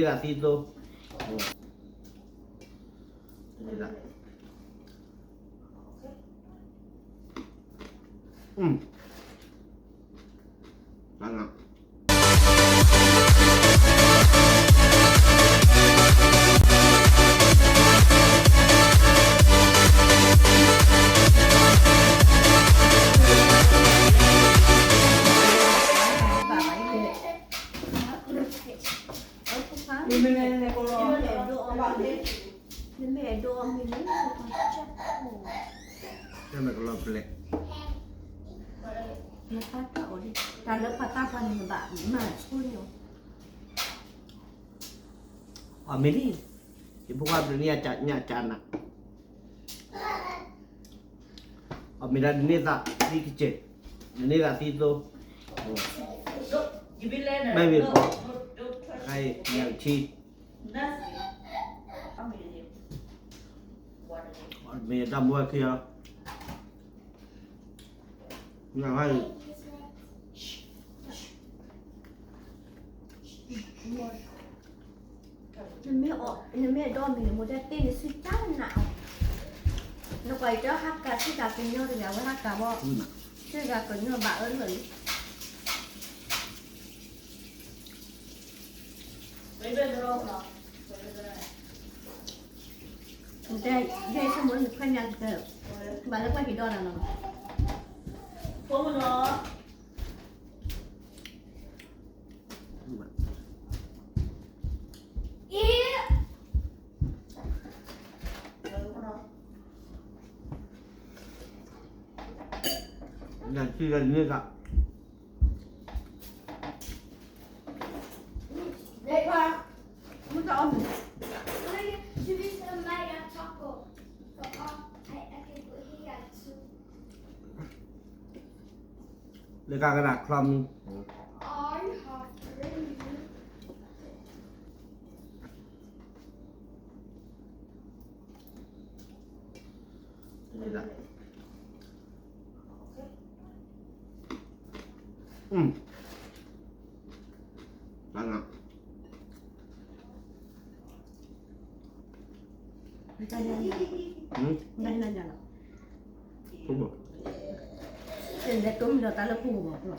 gatito. Mira. Mana? Nemmeno dormi lì. Sembra che lo plek. Nó phát cậu đi. Ta lớp phát ta phần mà bạn mà xui nhiều. Amini. Ibu kan dunia catnya cana. Amira dunia tak di kecil. Ini gatito. Baby po. Hay yang chi. Mình ra mua kia. Nhà hay. Mẹ đo mình một cái tên suy chán nào. Nó quay cho hát cả suy cả cùng nhau thì là với hát cả bo. Suy cả cùng nhau bà ơn rồi. Đây xong muốn được khoanh nhạc được. Bà nó quay cái đo nào nào. Nhà chi là như vậy. Đây qua. Muốn cho ông. Để cả cái đặt không. Đây là. Mana? Đây là nhà nào? Không được. Trên đây cũng được ta là phù bỏ rồi.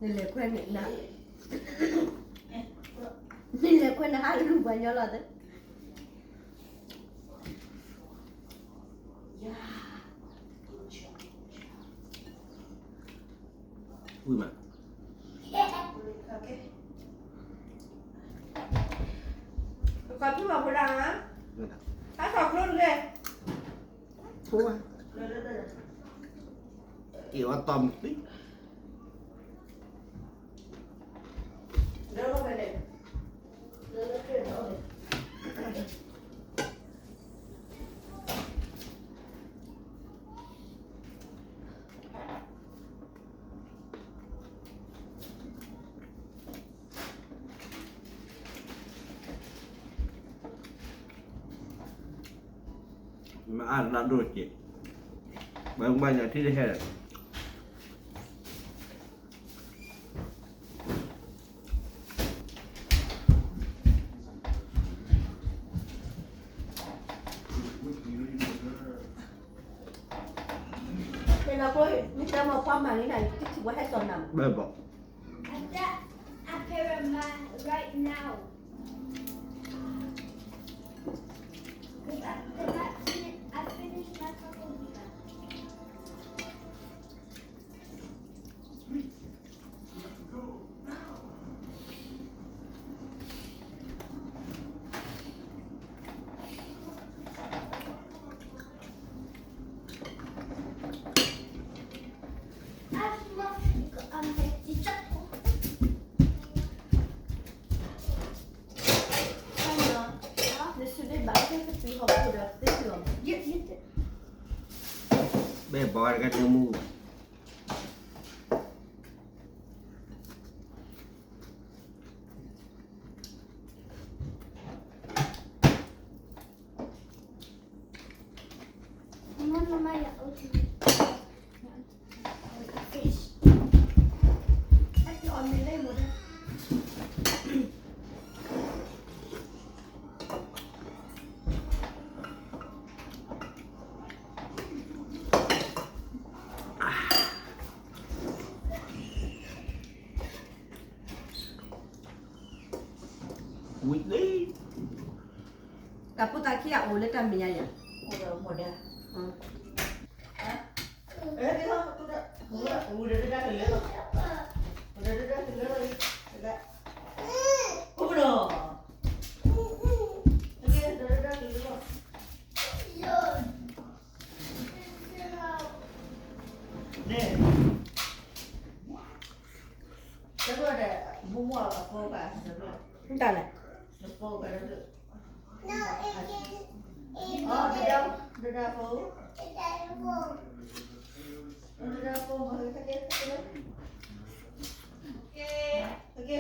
Nên là quen miệng nào. Nên là quen là hai đứa cùng nhau là đấy. Ui mà. Còn cứ vào đằng á. Hãy học luôn đi. Thua. Kiểu ăn tầm tí. Đâu không phải để. Mà ăn là đôi chị. Bởi ông bay nhà thích đi hết. Nên là cô mình ta mà qua màn cái này chắc chỉ có hai tuần nằm. Bê bỏ. I pair of mine right now. I finished my couple of weeks. Bê bỏ ra cái mua. Mama ya otu. Fish. Anh cho mình lên một đây. Ui đi. Cả bút ta kia ổ lên trăm mình nhảy. một đêm Ừ. đấy đi thôi tôi đã udah ra từ lớn udah ra từ lớn rồi udah lagi udah ra từ lớn nè cái bữa này mua là phô bà Không cần này. phô bà được No, it đi đâu đi ra phố can. đi ra phố mà cái kia cái kia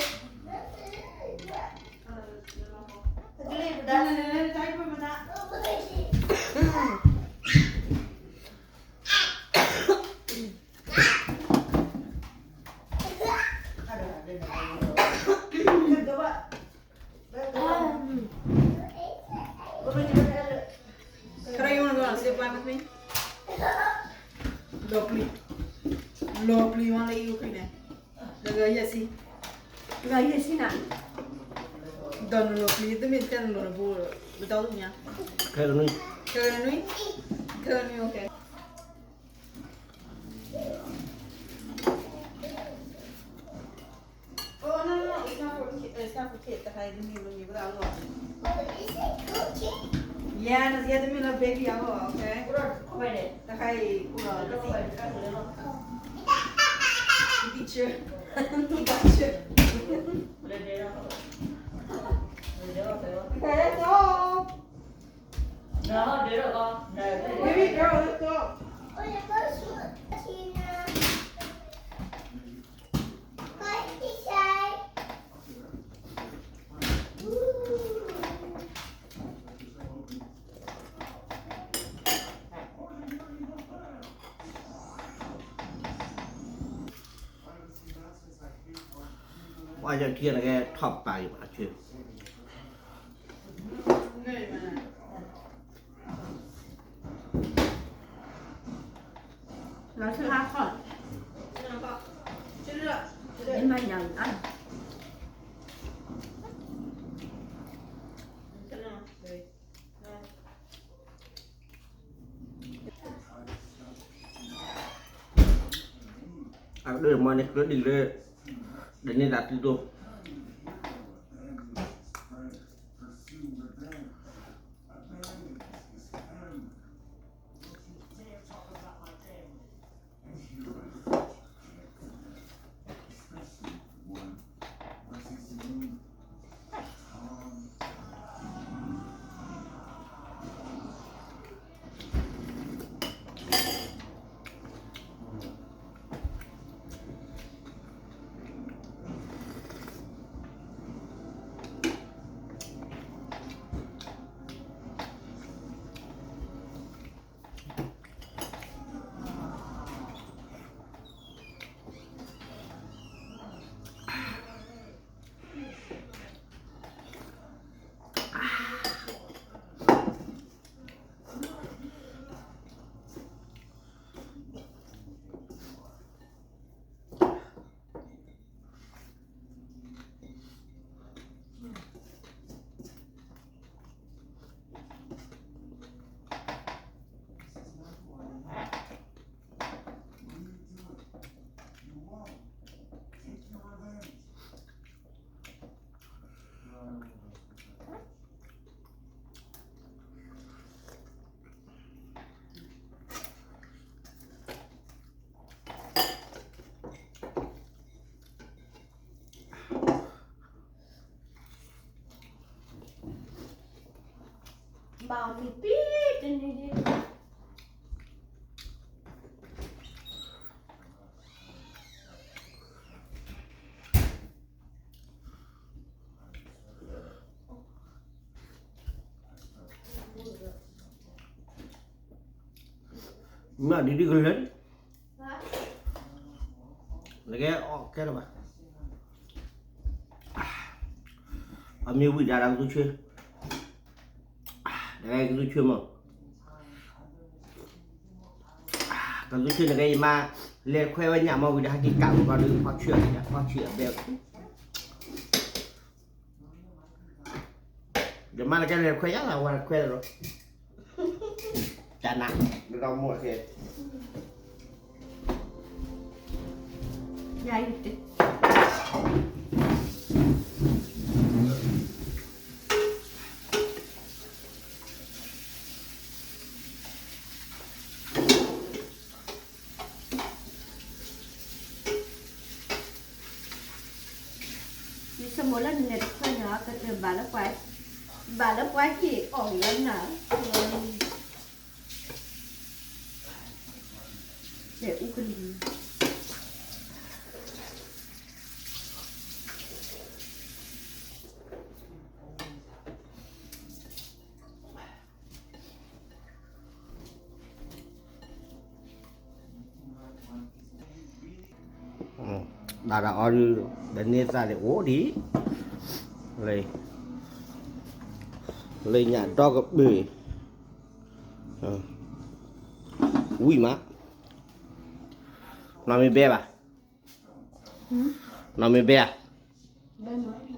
lên tay của mình ạ Crayon agora, você vai mais bem? Lopli mana iu kena. Daga ya si. Daga ya si na. Dan lopli itu minta nol bu. Betul tu nya. Cái đó nuôi. Kenui. Kenui okay. Oh no, it's not for kids. Tak ada ni betul tu. Ya, nasi ada ni lah baby aku, okay. Tak hay kurang. Teacher. Teacher. Okay, let's go. đó để rồi con Baby girl, let's go. Bao giờ kia là cái thọp bài mà chưa. Người mà. Nó sẽ hát khỏi. Chưa được. Đến mai nhận ăn. À đưa mà này cứ đi lên để nên đặt đi tôi. Bảo thì biết trên đi đi. Mà đi đi gần lên. Là cái đâu mà. Âm mưu bị đá đang tôi chưa. Đây cái dây chuyền mà cái dây chuyền là cái mà lên khoe với nhà màu vì đã đi cạo vào đường phát triển về Gimana kan dia kaya lah warna kue lo. Cana, kita mau ke. ยายอยู่ติดมีสมุนแล้วเนี่ยค่อยเนาะก็เจอบาแล้วไปที่ออกแล้วนะเดี๋ยวอุกลิน Đã order đến nên ra để ố đi. Lấy nhà cho gặp bể. Ui má. Nó mới bé bà. Nó mới bé. Đây mà.